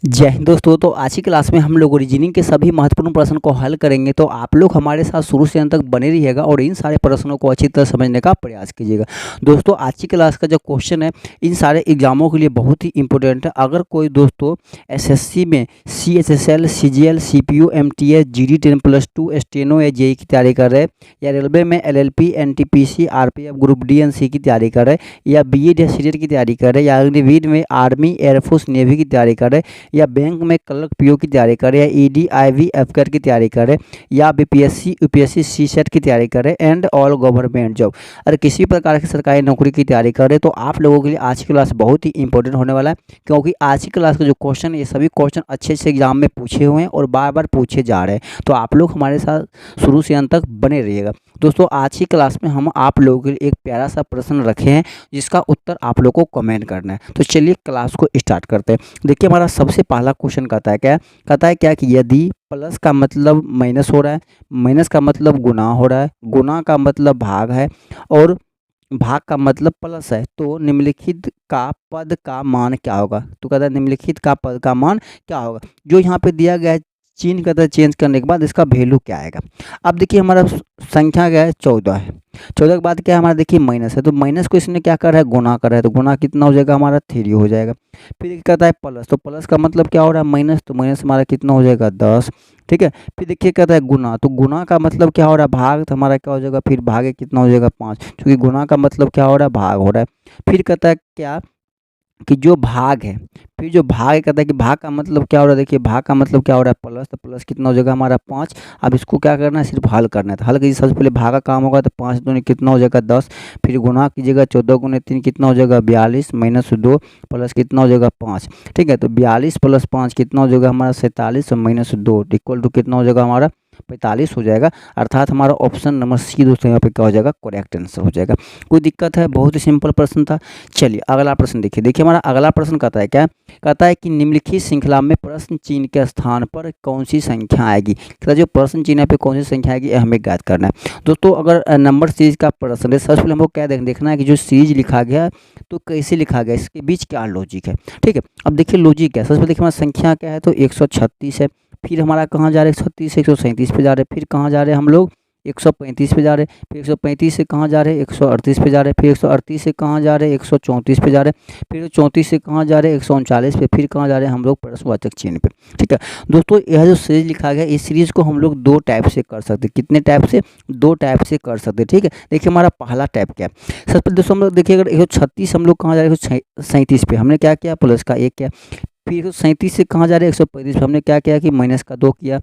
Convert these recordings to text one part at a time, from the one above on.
जय हिंद दोस्तों। तो आज की क्लास में हम लोग रीजनिंग के सभी महत्वपूर्ण प्रश्न को हल करेंगे। तो आप लोग हमारे साथ शुरू से अंत तक बने रहिएगा और इन सारे प्रश्नों को अच्छी तरह समझने का प्रयास कीजिएगा। दोस्तों आज की क्लास का जो क्वेश्चन है इन सारे एग्जामों के लिए बहुत ही इंपॉर्टेंट है। अगर कोई दोस्तों एसएससी में CHSL, CGL, CPU, MTS, GD 10+2 steno या जेई की तैयारी कर रहे हैं, या रेलवे में LLP, NTPC, RPF, group D NC की तैयारी कर रहे हैं, या BEd या CTET की तैयारी कर रहे हैं, या अग्निवीर में आर्मी, एयरफोर्स, नेवी की तैयारी कर रहे हैं, या बैंक में क्लर्क PO की तैयारी करें, या ED, IV, FCAT की तैयारी करें, या BPSC, UPSC, CSET की तैयारी करें एंड ऑल गवर्नमेंट जॉब, अगर किसी प्रकार की सरकारी नौकरी की तैयारी करें तो आप लोगों के लिए आज की क्लास बहुत ही इंपॉर्टेंट होने वाला है। क्योंकि आज की क्लास का जो क्वेश्चन है ये सभी क्वेश्चन अच्छे से एग्जाम में पूछे हुए हैं और बार बार पूछे जा रहे हैं। तो आप लोग हमारे साथ शुरू से अंत तक बने रहिएगा। दोस्तों आज की क्लास में हम आप लोगों के लिए एक प्यारा सा प्रश्न रखे हैं जिसका उत्तर आप लोगों को कमेंट करना है। तो चलिए क्लास को स्टार्ट करते हैं। देखिए हमारा सबसे पहला क्वेश्चन कहता है क्या कि यदि प्लस का मतलब माइनस हो रहा है, माइनस का मतलब गुना हो रहा है, गुना का मतलब भाग है और भाग का मतलब प्लस है, तो निम्नलिखित का पद का मान क्या होगा। तो कहता है निम्नलिखित का पद का मान क्या होगा। जो यहाँ पे दिया गया है चिन्ह कहता है चेंज करने के बाद इसका वैल्यू क्या आएगा। अब देखिए हमारा संख्या क्या है 14 है, 14 के बाद क्या है हमारा देखिए माइनस है, तो माइनस को इसने क्या कर रहा है गुना कर रहा है, तो गुना कितना हो जाएगा हमारा 3 हो जाएगा। फिर कहता है प्लस, तो प्लस का मतलब क्या हो रहा है माइनस, तो माइनस हमारा कितना हो जाएगा 10। ठीक है। फिर देखिए कहता है गुना, तो गुना का मतलब क्या हो रहा है भाग, तो हमारा क्या हो जाएगा फिर भागे कितना हो जाएगा 5, क्योंकि गुना का मतलब क्या हो रहा है भाग हो रहा है। फिर कहता है क्या कि जो भाग है, फिर जो भाग है कहता है कि भाग का मतलब क्या हो रहा है, देखिए भाग का मतलब क्या हो रहा है प्लस, तो प्लस कितना हो जाएगा हमारा 5। अब इसको क्या करना है सिर्फ हल करना है, तो हल कीजिए। सबसे पहले भाग का काम होगा, तो 5 दूनी कितना हो जाएगा 10। फिर गुना कीजिएगा 14 गुने 3 कितना हो जाएगा 42 माइनस 2 प्लस कितना हो जाएगा 5। ठीक है। तो 42 + 5 कितना हो जाएगा हमारा 47 और माइनस 2 इक्वल टू कितना हो जाएगा हमारा 45 हो जाएगा। अर्थात हमारा ऑप्शन नंबर सी दोस्तों यहाँ पे क्या हो जाएगा करेक्ट आंसर हो जाएगा। कोई दिक्कत है, बहुत ही सिंपल प्रश्न था। चलिए अगला प्रश्न देखिए हमारा अगला प्रश्न कहता है क्या, कहता है कि निम्नलिखित श्रृंखला में प्रश्न चिन्ह के स्थान पर कौन सी संख्या आएगी। कहता है जो प्रश्न चिन्ह पे कौन सी संख्या आएगी हमें ज्ञात करना है। दोस्तों अगर नंबर सीरीज का प्रश्न है, सबसे पहले हमको क्या देखना है कि जो सीरीज लिखा गया है तो कैसे लिखा गया, इसके बीच क्या लॉजिक है। ठीक है। अब देखिए लॉजिक क्या है, सबसे पहले देखिए हमारा संख्या क्या है, तो 136 है। फिर हमारा कहाँ जा रहे हैं 36 से 137 पे जा रहे हैं, फिर कहाँ जा रहे हैं हम लोग 135 पे जा रहे हैं, फिर 135 से कहाँ जा रहे हैं 138 पे जा रहे हैं, फिर 138 से कहाँ जा रहे हैं 134 पे जा रहे हैं, फिर 34 से कहाँ जा रहे हैं 139 पे, फिर कहाँ जा रहे हैं हम लोग प्रश्नवाचक चिन्ह पे। ठीक है। दोस्तों यह जो सीरीज लिखा गया इस सीरीज को हम लोग दो टाइप से कर सकते हैं। कितने टाइप से, दो टाइप से कर सकते हैं। ठीक है। देखिए हमारा पहला टाइप क्या है, सबसे पहले दोस्तों हम लोग देखिए अगर 136 हम लोग कहाँ जा रहे हैं 137 पे, हमने क्या किया प्लस का 1 किया। फिर 137 से कहाँ जा रहे हैं 135 पे, हमने क्या किया कि माइनस का 2 किया।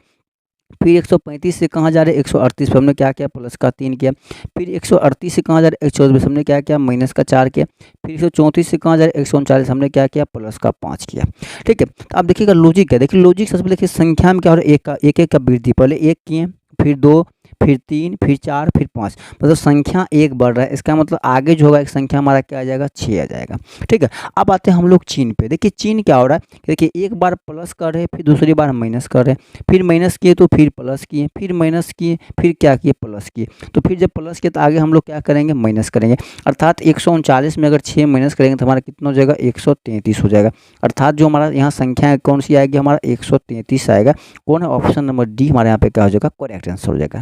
फिर 135 से कहाँ जा रहे हैं 138 पे, हमने क्या किया प्लस का 3 किया। फिर 138 से कहाँ जा रहे हैं 134 पे, हमने क्या किया माइनस का 4 किया। फिर 134 से कहाँ जा रहे हैं 139, हमने क्या किया प्लस का 5 किया। ठीक है। तो आप देखिएगा लॉजिक क्या, देखिए लॉजिक सबसे पहले देखिए संख्या में क्या हो रहा है एक का वृद्धि, पहले 1 किए, फिर 2, फिर 3, फिर 4, फिर 5, मतलब संख्या 1 बढ़ रहा है। इसका मतलब आगे जो होगा एक संख्या हमारा क्या आ जाएगा 6 आ जाएगा। ठीक है। अब आते हैं हम लोग चिन्ह पे। देखिए चिन्ह क्या हो रहा है, देखिए एक बार प्लस कर रहे हैं, फिर दूसरी बार माइनस कर रहे हैं, फिर माइनस किए तो फिर प्लस किए, फिर माइनस किए, फिर क्या किए प्लस किए। तो फिर जब प्लस किए तो आगे हम लोग क्या करेंगे माइनस करेंगे। अर्थात 139 में अगर 6 माइनस करेंगे तो हमारा कितना हो जाएगा 133 हो जाएगा। अर्थात जो हमारा यहाँ संख्या है कौन सी आएगी हमारा 133 आएगा। कौन है ऑप्शन नंबर डी हमारे यहाँ पे क्या हो जाएगा करेक्ट आंसर हो जाएगा।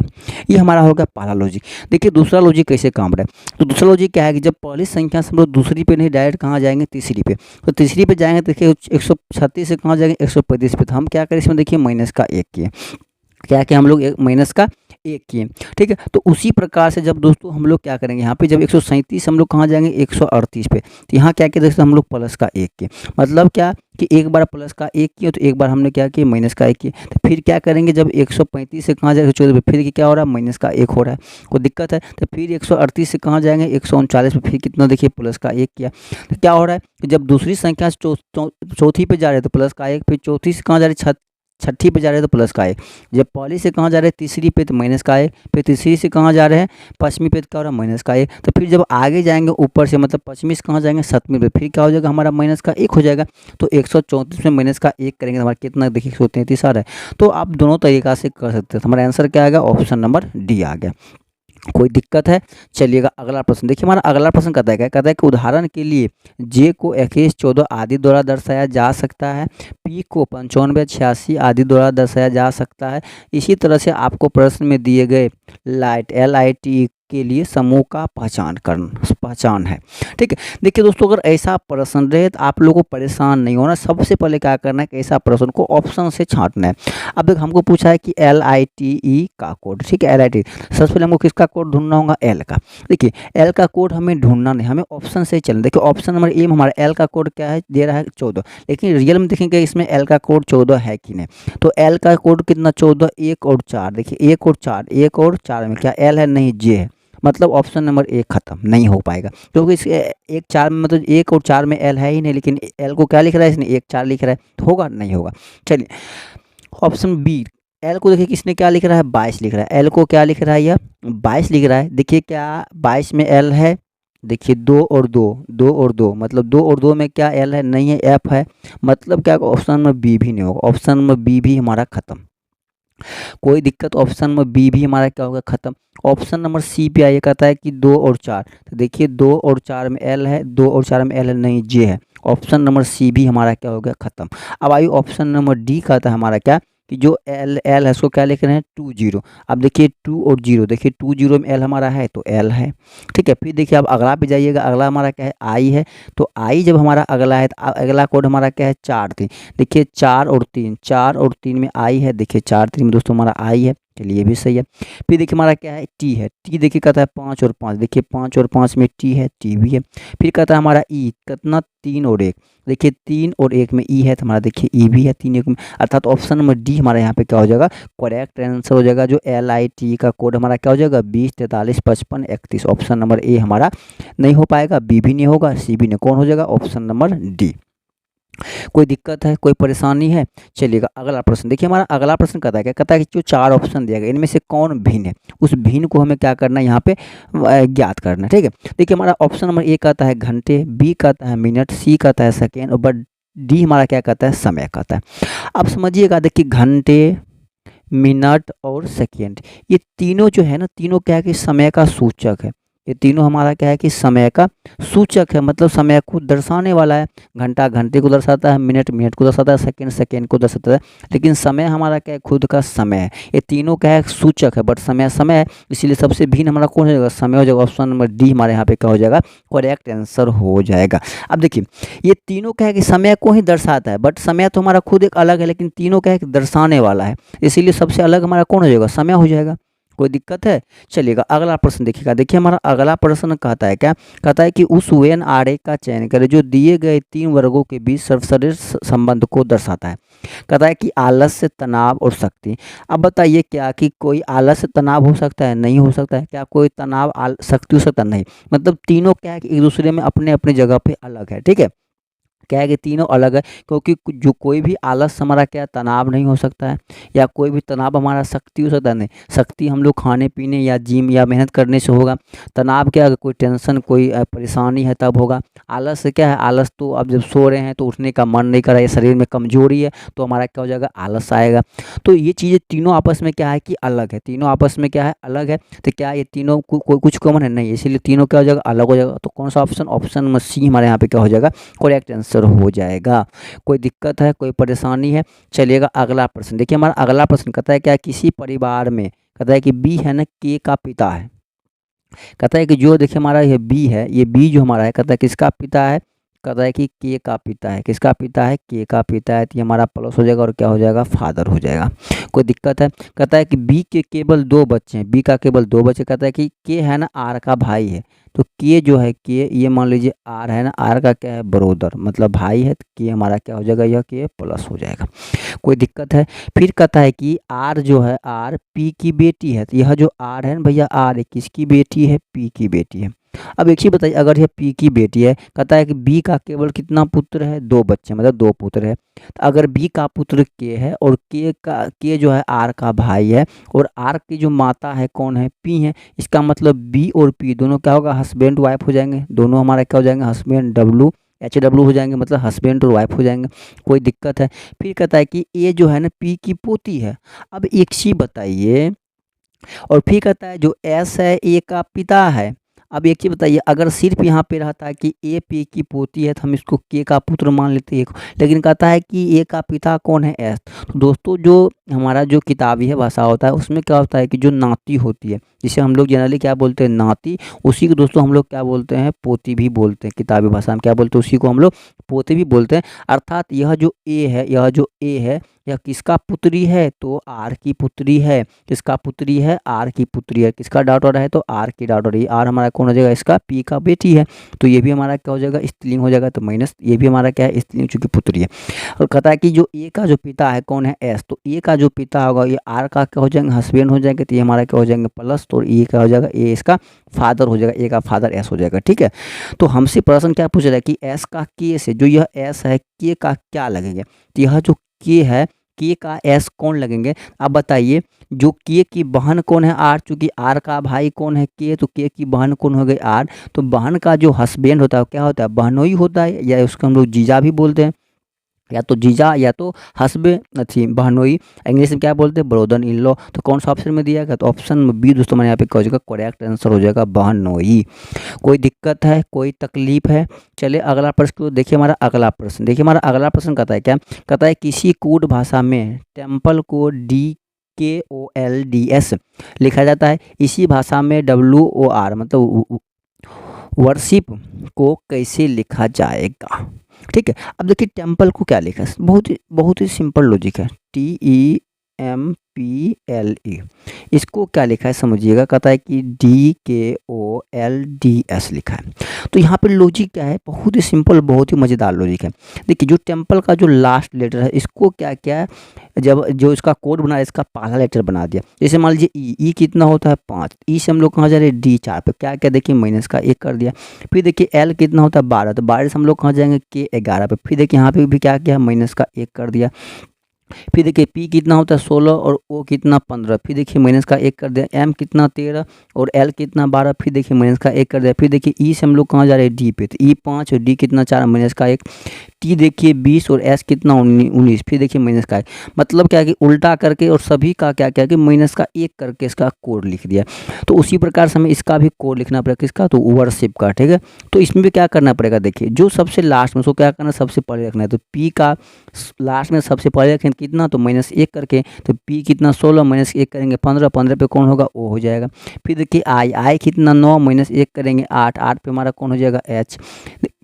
ये हमारा होगा पहला लॉजिक। देखिए दूसरा लॉजिक कैसे काम रहा है, तो दूसरा लॉजिक क्या है कि जब पहली संख्या से हम लोग दूसरी पे नहीं डायरेक्ट कहाँ जाएंगे तीसरी पे, तो तीसरी पे जाएंगे तो देखिए 136 से कहाँ जाएंगे 135 पे, तो हम क्या करें इसमें देखिए माइनस का 1 किए, क्या कि हम लोग माइनस का 1 किए। ठीक है। तो उसी प्रकार से जब दोस्तों हम लोग क्या करेंगे यहाँ पे जब 137 हम लोग कहाँ जाएंगे 138 पे, तो यहाँ क्या किया दोस्तों हम लोग प्लस का 1 किए। मतलब क्या कि एक बार प्लस का 1 किया तो एक बार हमने क्या किया माइनस का 1 किया। तो फिर क्या करेंगे जब 135 से कहाँ जाएगा 114 पे, फिर क्या हो रहा है माइनस का 1 हो रहा है, कोई दिक्कत है। तो फिर 138 से कहाँ जाएंगे 139 पे, फिर कितना देखिए प्लस का 1 किया। तो क्या हो रहा है कि जब दूसरी संख्या चौथी पे जा रहे हैं तो प्लस का 1, फिर चौथी से कहाँ जा रहे हैं छठी पे जा रहे हैं तो प्लस का 1, जब पहली से कहाँ जा रहे हैं तीसरी पे तो माइनस का 1, फिर तीसरी से कहाँ जा रहे हैं पश्चिमी पे तो क्या हो रहा है माइनस का 1। तो फिर जब आगे जाएंगे ऊपर से मतलब पश्चिमी से कहाँ जाएंगे सप्तमी पे, फिर क्या हो जाएगा हमारा माइनस का 1 हो जाएगा। तो 134 में माइनस का 1 करेंगे तो हमारा कितना देखिए 133 आ रहा है। तो आप दोनों तरीका से कर सकते हैं। हमारा आंसर क्या आएगा ऑप्शन नंबर डी आ गया। कोई दिक्कत है? चलिएगा अगला प्रश्न देखिए, हमारा अगला प्रश्न कहता है क्या, कहता है कि उदाहरण के लिए जे को 21, 14 आदि द्वारा दर्शाया जा सकता है, पी को 95, 86 आदि द्वारा दर्शाया जा सकता है। इसी तरह से आपको प्रश्न में दिए गए लाइट LIT के लिए समूह का पहचान है। ठीक है, देखिए दोस्तों, अगर ऐसा प्रश्न रहे तो आप लोगों को परेशान नहीं होना। सबसे पहले क्या करना है कि ऐसा प्रश्न को ऑप्शन से छांटना है। अब देख हमको पूछा है कि LITE का कोड, ठीक है, LIT, सबसे पहले हमको किसका कोड ढूंढना होगा, एल का। देखिए एल का कोड हमें ढूंढना नहीं, हमें ऑप्शन से ही चलना। देखिए ऑप्शन नंबर ए में हमारा एल का कोड क्या है, दे रहा है 14, लेकिन रियल में देखेंगे इसमें एल का कोड 14 है कि नहीं। तो एल का कोड कितना, 14, 1 और 4। देखिए 1 और 4, 1 और 4 में क्या एल है, नहीं जे है। मतलब ऑप्शन नंबर ए खत्म, नहीं हो पाएगा, क्योंकि इस 1 4 में मतलब 1 और 4 में एल है ही नहीं, लेकिन एल को क्या लिख रहा है इसने, 1 4 लिख रहा है, तो होगा, नहीं होगा। चलिए ऑप्शन बी, एल को देखिए किसने क्या लिख रहा है, 22 लिख रहा है। एल को क्या लिख रहा है, यह 22 लिख रहा है। देखिए क्या 22 में एल है, देखिए 2 और 2, 2 और 2, मतलब 2 और 2 में क्या एल है, नहीं है, एफ है। मतलब क्या ऑप्शन नंबर बी भी नहीं होगा, ऑप्शन नंबर बी भी हमारा खत्म। कोई दिक्कत, ऑप्शन नंबर बी भी हमारा क्या होगा, खत्म। ऑप्शन नंबर सी पे आइए, कहता है कि 2 और 4। तो देखिए 2 और 4 में एल है, 2 और 4 में एल है, नहीं जे है। ऑप्शन नंबर सी भी हमारा क्या हो गया, खत्म। अब आइए ऑप्शन नंबर डी कहता है हमारा क्या, कि जो एल एल है उसको क्या लिख रहे हैं, 20। अब देखिए 2 और 0, देखिए 2 0 में एल हमारा है तो एल है। ठीक है, फिर देखिए अब अगला पे जाइएगा, अगला हमारा क्या है, आई है। तो आई जब हमारा अगला है तो अगला कोड हमारा क्या है, 4 3। देखिए 4 और 3, 4 और 3 में आई है, देखिए 4 3 में दोस्तों हमारा आई है, चलिए ये भी सही है। फिर देखिए हमारा क्या है, टी है। टी देखिए कहता है 5 और 5, देखिए 5 और 5 में टी है, टी भी है। फिर कहता है हमारा ई, कितना, 3 और 1। देखिए 3 और 1 में ई है, तो हमारा देखिए ई भी है 3 1 में, अर्थात ऑप्शन नंबर डी हमारा यहाँ पे क्या हो जाएगा, करेक्ट आंसर हो जाएगा। जो LIT का कोड हमारा क्या हो जाएगा, 20 43 55 31। ऑप्शन नंबर ए हमारा नहीं हो पाएगा, बी भी नहीं होगा, सी भी नहीं, कौन हो जाएगा, ऑप्शन नंबर डी। कोई दिक्कत है, कोई परेशानी है? चलिएगा अगला प्रश्न देखिए, हमारा अगला प्रश्न कहता है क्या, कहता है कि जो 4 ऑप्शन दिया गया इनमें से कौन भिन्न है, उस भिन्न को हमें क्या करना है, यहाँ पे ज्ञात करना है। ठीक है, देखिए हमारा ऑप्शन नंबर ए कहता है घंटे, बी कहता है मिनट, सी कहता है सेकेंड, और बट डी हमारा क्या कहता है, समय कहता है। अब समझिएगा, देखिए घंटे, मिनट और सेकेंड, ये तीनों जो है ना, तीनों क्या है कि समय का सूचक है। ये तीनों हमारा क्या है कि समय का सूचक है, मतलब समय को दर्शाने वाला है। घंटा घंटे को दर्शाता है, मिनट मिनट को दर्शाता है, सेकंड सेकंड को दर्शाता है, लेकिन समय हमारा क्या है, खुद का समय है। ये तीनों क्या है, सूचक है, बट समय समय है, इसीलिए सबसे भिन्न हमारा कौन हो जाएगा, समय हो जाएगा। ऑप्शन नंबर डी हमारे यहाँ पे क्या हो जाएगा, करेक्ट आंसर हो जाएगा। अब देखिए ये तीनों क्या है कि समय को ही दर्शाता है, बट समय तो हमारा खुद एक अलग है, लेकिन तीनों क्या है कि दर्शाने वाला है, इसीलिए सबसे अलग हमारा कौन हो जाएगा, समय हो जाएगा। कोई दिक्कत है? चलिएगा अगला प्रश्न देखिएगा, देखिए हमारा अगला प्रश्न कहता है क्या, कहता है कि उस वेन आरेख का चयन करें जो दिए गए 3 वर्गों के बीच सर्वश्रेष्ठ संबंध को दर्शाता है। कहता है कि आलस्य, तनाव और शक्ति। अब बताइए क्या कि कोई आलस्य तनाव हो सकता है, नहीं हो सकता है? क्या कोई तनाव शक्ति हो सकता है? नहीं। मतलब तीनों क्या है कि एक दूसरे में अपने अपने जगह पे अलग है। ठीक है, क्या है कि तीनों अलग है, क्योंकि जो कोई भी आलस हमारा क्या तनाव नहीं हो सकता है, या कोई भी तनाव हमारा शक्ति हो सकता है, नहीं। शक्ति हम लोग खाने पीने या जिम या मेहनत करने से होगा। तनाव क्या है, कोई टेंशन कोई परेशानी है तब होगा। आलस से क्या है, आलस तो अब जब सो रहे हैं तो उठने का मन नहीं कर रहा है, शरीर में कमजोरी है, तो हमारा क्या हो जाएगा, आलस आएगा। तो ये चीज़ें तीनों आपस में क्या है कि अलग है, तीनों आपस में क्या है, अलग है। तो क्या ये तीनों कोई कुछ कॉमन है, नहीं, इसीलिए तीनों क्या हो जाएगा, अलग हो जाएगा। तो कौन सा ऑप्शन, ऑप्शन नंबर सी हमारे यहाँ पे क्या हो जाएगा, करेक्ट आंसर हो जाएगा। कोई दिक्कत है, कोई परेशानी है? चलिएगा अगला प्रश्न देखिए, हमारा अगला प्रश्न कहता है क्या, किसी परिवार में, कहता है कि बी है ना, के का पिता है। कहता है कि जो देखिए हमारा ये बी है, ये बी जो हमारा है, कहता है किसका पिता है, कहता है कि के का पिता है। किसका पिता है, के का पिता है, तो ये हमारा प्लस हो जाएगा और क्या हो जाएगा, फादर हो जाएगा। कोई दिक्कत है? कहता है कि बी के केवल 2 बच्चे हैं, बी का केवल 2 बच्चे। कहता है कि के है ना, आर का भाई है। तो के जो है, के ये मान लीजिए आर है ना, आर का क्या है, ब्रोदर, मतलब भाई है, तो के हमारा क्या हो जाएगा, यह के प्लस हो जाएगा। कोई दिक्कत है? फिर कहता है कि आर जो है, आर पी की बेटी है। तो यह जो आर है ना भैया, आर किसकी बेटी है, पी की बेटी है। अब एक चीज़ बताइए, अगर यह पी की बेटी है, कहता है कि बी का केवल कितना पुत्र है, 2 बच्चे, मतलब 2 पुत्र है। तो अगर बी का पुत्र के है और के जो है आर का भाई है, और आर की जो माता है कौन है, पी है, इसका मतलब बी और पी दोनों क्या होगा, हस्बैंड वाइफ हो जाएंगे। दोनों हमारा क्या हो जाएंगे, हस्बैंड, HW हो जाएंगे, मतलब हस्बैंड और वाइफ हो जाएंगे। कोई दिक्कत है? फिर कहता है कि ए जो है ना, पी की पोती है। अब एक चीज़ बताइए, और फिर कहता है जो एस है ए का पिता है। अब एक चीज़ बताइए, अगर सिर्फ यहाँ पे रहता है कि ए पी की पोती है तो हम इसको के का पुत्र मान लेते हैं, लेकिन कहता है कि ए का पिता कौन है, एस। तो दोस्तों जो हमारा जो किताबी है भाषा होता है उसमें क्या होता है कि जो नाती होती है, जिसे हम लोग जनरली क्या बोलते हैं, नाती, उसी को दोस्तों हम लोग क्या बोलते हैं, पोती भी बोलते हैं। किताबी भाषा में क्या बोलते हैं, उसी को हम लोग पोते भी बोलते हैं। अर्थात यह जो ए है, यह जो ए है, यह किसका पुत्री है, तो आर की पुत्री है। किसका पुत्री है, आर की पुत्री है। किसका डॉटर है, तो आर की डॉटर। ये आर हमारा कौन हो जाएगा, इसका पी का बेटी है, तो ये भी हमारा क्या हो जाएगा, स्त्रीलिंग हो जाएगा। तो माइनस ये भी हमारा क्या है, स्त्रीलिंग, चूंकि पुत्री है। और कहता है कि जो ए का जो पिता है कौन है, एस, तो ए का जो पिता होगा ये आर का क्या हो जाएंगे, हस्बैंड हो जाएंगे, तो ये हमारा क्या हो जाएंगे, प्लस, तो ये क्या हो जाएगा, ए इसका फादर हो जाएगा, ए का फादर एस हो जाएगा। ठीक है, तो हमसे प्रश्न क्या पूछ रहा है कि एस का के से, जो यह एस है, के का क्या लगेंगे, तो यह जो के है, के का एस कौन लगेंगे। अब बताइए, जो के की बहन कौन है, आर, चूंकि आर का भाई कौन है, के, तो के की बहन कौन हो गई, आर। तो बहन का जो हस्बैंड होता है क्या होता है, बहनोई होता है, या उसको हम लोग जीजा भी बोलते हैं, या तो जीजा या तो हस्बैंड थी, बहनोई, इंग्लिश में क्या बोलते हैं, ब्रदर इन लॉ। तो कौन सा ऑप्शन में दिया गया, तो ऑप्शन बी दोस्तों हमारे यहाँ पे क्या हो जाएगा, करेक्ट आंसर हो जाएगा, बहनोई। कोई दिक्कत है, कोई तकलीफ है। चलिए अगला प्रश्न को देखिए, हमारा अगला प्रश्न देखिए, हमारा अगला प्रश्न कहता है क्या, कहता है किसी कूट भाषा में टेम्पल को DKOLDS लिखा जाता है, इसी भाषा में WOR मतलब वर्शिप को कैसे लिखा जाएगा। ठीक है, अब देखिए टेम्पल को क्या लिखा है, बहुत ही सिंपल लॉजिक है, TEMPLE। इसको क्या लिखा है समझिएगा, कहता है कि DKOLDS लिखा है। तो यहाँ पे लॉजिक क्या है, बहुत ही सिंपल, बहुत ही मज़ेदार लॉजिक है। देखिए जो टेम्पल का जो लास्ट लेटर है, इसको क्या क्या है, जब जो इसका कोड बना है, इसका पहला लेटर बना दिया। जैसे मान लीजिए ई कितना होता है 5, ई से हम लोग कहाँ जा रहे हैं, D 4 पे, क्या क्या देखिए माइनस का 1 कर दिया। फिर देखिए L कितना होता है 12, तो 12 से हम लोग कहाँ जाएंगे, K 11 पे। फिर देखिए यहाँ पे भी क्या किया, माइनस का 1 कर दिया। फिर देखिए पी कितना होता है 16 और ओ कितना 15, फिर देखिए माइनस का 1 कर दिया। एम कितना 13 और एल कितना 12, फिर देखिए माइनस का 1 कर दिया। फिर देखिए ई से हम लोग कहाँ जा रहे हैं, डी पे, तो ई 5 और डी कितना 4, माइनस का 1। टी देखिए 20 और एस कितना 19, फिर देखिए माइनस का 1। मतलब क्या है कि उल्टा करके और सभी का क्या क्या कि माइनस का 1 करके इसका कोड लिख दिया। तो उसी प्रकार से हमें इसका भी कोड लिखना पड़ेगा, किसका, तो वर्शिप का। ठीक है, तो इसमें भी क्या करना पड़ेगा, देखिए जो सबसे लास्ट में उसको क्या करना है, सबसे पहले रखना है। तो पी का लास्ट में सबसे पहले रखें कितना, तो माइनस 1 करके, तो पी कितना 16 माइनस 1 करेंगे 15, 15 पे कौन होगा, ओ हो जाएगा। फिर देखिए आई कितना 9 माइनस 1 करेंगे 8, 8 पे हमारा कौन हो जाएगा, एच।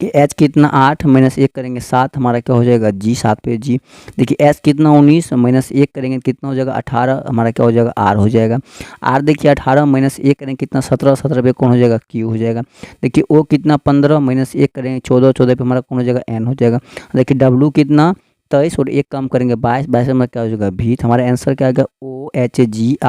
एच कितना 8 माइनस 1 करेंगे 7, हमारा क्या हो जाएगा, जी, 7 पे जी। देखिए एस कितना 19 माइनस 1 करेंगे कितना हो जाएगा 18, हमारा क्या हो जाएगा, आर हो जाएगा। आर देखिए 18 माइनस 1 करेंगे कितना 17, 17 पे कौन हो जाएगा, क्यू हो जाएगा। देखिए ओ कितना 15 माइनस 1 करेंगे 14, 14 पे हमारा कौन हो जाएगा, एन हो जाएगा। देखिए डब्लू कितना 23 और 1 कम करेंगे 22, 22 में क्या हो जाएगा, भी। तो हमारा आंसर क्या आएगा, OHGRQNV।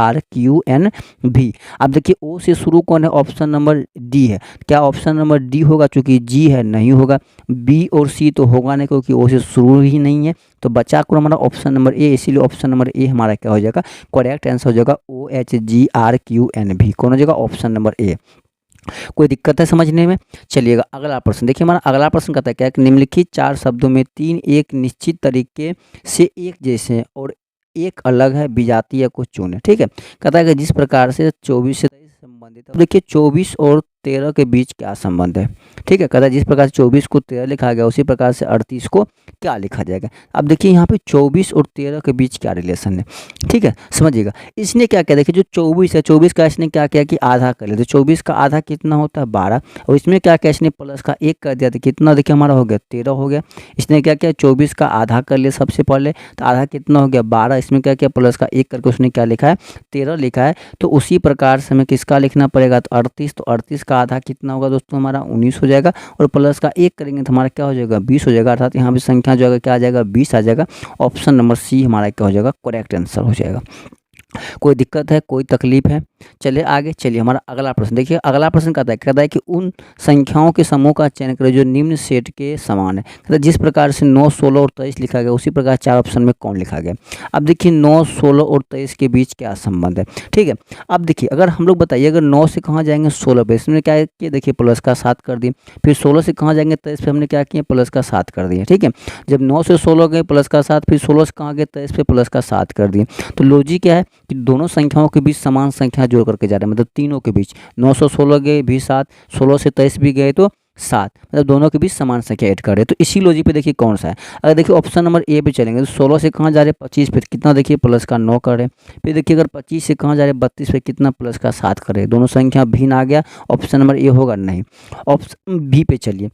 अब देखिए ओ से शुरू कौन है, ऑप्शन नंबर डी है। क्या ऑप्शन नंबर डी होगा, चूंकि जी है नहीं होगा। बी और सी तो होगा नहीं, क्योंकि ओ से शुरू ही नहीं है। तो बचा को हमारा ऑप्शन नंबर ए, इसीलिए ऑप्शन नंबर ए हमारा क्या हो जाएगा, करेक्ट आंसर हो जाएगा OHGRQNV। कौन हो जाएगा, ऑप्शन नंबर ए। कोई दिक्कत है समझने में। चलिएगा अगला प्रश्न देखिए, हमारा अगला प्रश्न कहता है क्या, कि निम्नलिखित 4 शब्दों में 3 एक निश्चित तरीके से एक जैसे हैं और एक अलग है, विजातीय या कुछ चुने। ठीक है, कहता है कि जिस प्रकार से 24 से 23 संबंधित है। देखिए 24 और 13 के बीच क्या संबंध है। ठीक है, कहता है जिस प्रकार से 24 को 13 लिखा गया, उसी प्रकार से 38 को क्या लिखा जाएगा। अब देखिए यहाँ पे 24 और 13 के बीच क्या रिलेशन है। ठीक है, समझिएगा। इसने क्या किया, देखिए जो 24 है, 24 का इसने क्या किया कि आधा कर लिया। तो 24 का आधा कितना होता है 12, और इसमें क्या किया, इसने प्लस का 1 कर दिया, तो कितना देखिए हमारा हो गया 13 हो गया। इसने क्या किया, 24 का आधा कर लिया सबसे पहले, तो आधा कितना हो गया 12। इसमें क्या किया, प्लस का 1 करके उसने क्या लिखा है, 13 लिखा है। तो उसी प्रकार से हमें किसका लिखना पड़ेगा, तो 38। तो 38 का आधा कितना होगा दोस्तों, हमारा 19 हो जाएगा, और प्लस का 1 करेंगे तो हमारा क्या हो जाएगा, 20 हो जाएगा। अर्थात यहाँ पे संख्या जो है क्या आ जाएगा, 20 आ जाएगा। ऑप्शन नंबर सी हमारा क्या हो जाएगा, करेक्ट आंसर हो जाएगा। कोई दिक्कत है, कोई तकलीफ है। चलिए आगे, चलिए हमारा अगला प्रश्न देखिए। अगला प्रश्न कहता है कि उन संख्याओं के समूह का चयन करें जो निम्न सेट के समान है। कहता है जिस प्रकार से 9, 16 और 23 लिखा गया, उसी प्रकार 4 ऑप्शन में कौन लिखा गया। अब देखिए 9, 16 और 23 के बीच क्या संबंध है। ठीक है, अब देखिए अगर हम लोग बताइए, अगर 9 से कहाँ जाएंगे 16 पे, इसमें क्या किया, देखिए प्लस का 7 कर दिए। फिर 16 से कहाँ जाएंगे 23 पे, हमने क्या किया, प्लस का 7 कर दिए। ठीक है, जब 9 से 16 गए प्लस का 7, फिर 16 से कहाँ गए 23 पे प्लस का 7 कर दिए। तो लॉजिक क्या है कि दोनों संख्याओं के बीच समान संख्या जोड़ करके जा रहे हैं, मतलब तीनों के बीच 916 गए भी 7, 16 से 23 भी गए तो 7, मतलब दोनों के बीच समान संख्या ऐड कर रहे हैं। तो इसी लॉजिक पे देखिए कौन सा है। अगर देखिए ऑप्शन नंबर ए पे चलेंगे तो 16 से कहाँ जा रहे हैं 25 पे, कितना देखिए प्लस का 9 कर रहे हैं। फिर देखिए अगर 25 से कहाँ जा रहे हैं 32 पे, कितना प्लस का 7 कर रहे हैं। दोनों संख्या भिन्न आ गया, ऑप्शन नंबर ए होगा नहीं। ऑप्शन बी पे चलिए,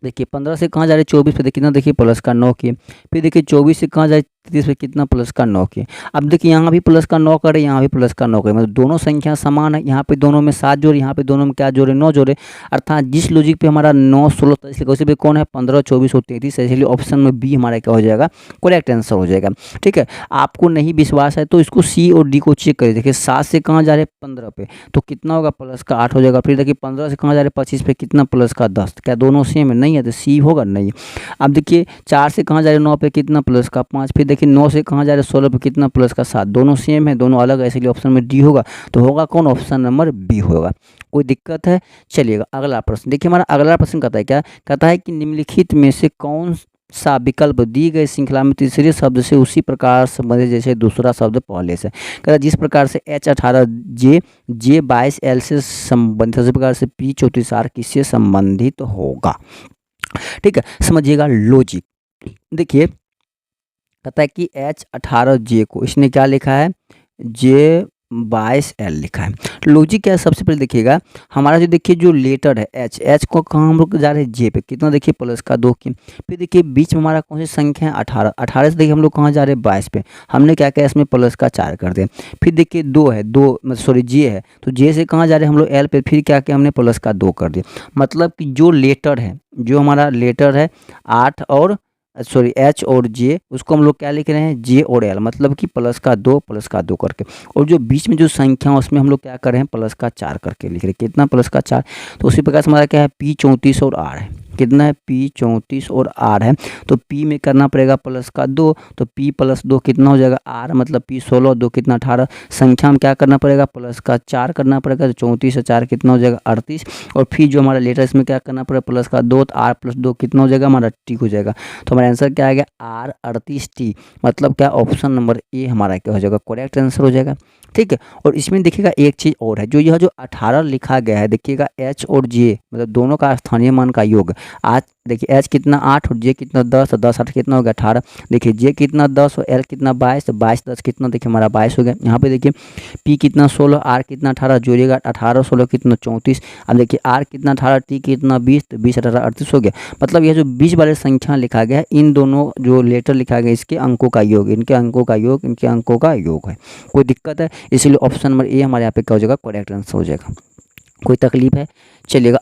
देखिए 15 से कहाँ जा रहे हैं 24 पे, देखिए कितना देखिए प्लस का 9 किए। फिर देखिए 24 से कहाँ जा रहे हैं 33 पे, कितना प्लस का 9 किए। अब देखिए यहाँ भी प्लस का 9 करे, यहाँ भी प्लस का 9 करे, मतलब दोनों संख्या समान है। यहाँ पे दोनों में 7 जोड़े, यहाँ पे दोनों में क्या जोड़े 9 जोड़े। अर्थात जिस लॉजिक पे हमारा 9 16 23 लिखा उसी पे कौन है 15 24 और 33 है। इसलिए ऑप्शन में बी हमारा क्या हो जाएगा, करेक्ट आंसर हो जाएगा। ठीक है, आपको नहीं विश्वास है तो इसको सी और डी को चेक करिए। देखिए 7 से कहाँ जा रहे हैं 15 पे, तो कितना होगा प्लस का 8 हो जाएगा। फिर देखिए 15 से कहाँ जा रहे हैं 25 पे, कितना प्लस का 10, क्या दोनों सेम है, नहीं है तो सी होगा नहीं। अब देखिए 4 से कहाँ जा रहे हैं 9 पे, कितना प्लस का 5। फिर देखिए 9 से कहाँ जा रहे हैं 16 पे, कितना प्लस का 7, दोनों सेम है, दोनों अलग है, इसलिए ऑप्शन में डी होगा। तो होगा कौन, ऑप्शन नंबर बी होगा। कोई दिक्कत है? चलिएगा अगला प्रश्न देखिए, हमारा अगला प्रश्न कहता है क्या, कहता है कि निम्नलिखित में से कौन सा विकल्प दी गई श्रृंखला में तीसरे शब्द से उसी प्रकार संबंधित जैसे दूसरा शब्द पहले से। कहता है जिस प्रकार से H18 J22 L से संबंधित उसी प्रकार से P34 R किससे संबंधित होगा। ठीक है, समझिएगा लॉजिक। देखिए कहता है कि H18J को इसने क्या लिखा है J22L लिखा है। लॉजिक क्या है, सबसे पहले देखिएगा हमारा जो देखिए जो लेटर है H को कहाँ हम लोग जा रहे हैं J पे, कितना देखिए प्लस का 2 की। फिर देखिए बीच में हमारा कौन सी संख्या है 18, 18 से देखिए हम लोग कहाँ जा रहे हैं 22 पे, हमने क्या किया इसमें प्लस का 4 कर दिया। फिर देखिए 2 है, 2 मतलब सॉरी J है, तो J से कहाँ जा रहे हैं हम लोग L पे, फिर क्या किया हमने प्लस का 2 कर दिया। मतलब कि जो लेटर है, जो हमारा लेटर है 8 और सॉरी H और J, उसको हम लोग क्या लिख रहे हैं J और L, मतलब कि प्लस का 2 करके। और जो बीच में जो संख्या उसमें हम लोग क्या कर रहे हैं प्लस का 4 करके लिख रहे हैं, कितना प्लस का 4। तो उसी प्रकार से हमारा क्या है P34 और R है, कितना है P34 और R है। तो P में करना पड़ेगा प्लस का 2, तो P प्लस 2 कितना हो जाएगा R, मतलब P16 2 कितना 18। संख्या में क्या करना पड़ेगा प्लस का 4 करना पड़ेगा, तो 34 और 4 कितना हो जाएगा 38। और फिर जो हमारा लेटर इसमें क्या करना पड़ेगा प्लस का 2, तो R प्लस 2 कितना हो जाएगा हमारा T हो जाएगा। तो हमारा आंसर क्या आ गया R 38T, मतलब क्या ऑप्शन नंबर ए हमारा क्या हो जाएगा करेक्ट आंसर हो जाएगा। ठीक है, और इसमें देखिएगा एक चीज़ और है, जो यह जो 18 लिखा गया है देखिएगा H और J मतलब दोनों का स्थानीय मान का योग। आज देखिए H कितना 8 और J कितना 10, तो 10 8 कितना हो गया 18। देखिए J कितना 10 और L कितना 22, तो 22 10 कितना देखिए हमारा 22 हो गया। यहाँ पे देखिए P कितना 16, R कितना 18, जोड़िएगा 18 16 कितना 34। अब देखिए R कितना 18, T कितना 20, तो 20 18 38 हो गया। मतलब यह जो 20 वाले संख्या लिखा गया है, इन दोनों जो लेटर लिखा गया इसके अंकों का योग, इनके अंकों का योग, इनके अंकों का योग है। कोई दिक्कत है? इसलिए ऑप्शन नंबर ए हमारे यहाँ पे क्या हो जाएगा करेक्ट आंसर हो जाएगा। कोई तकलीफ है? चलिएगा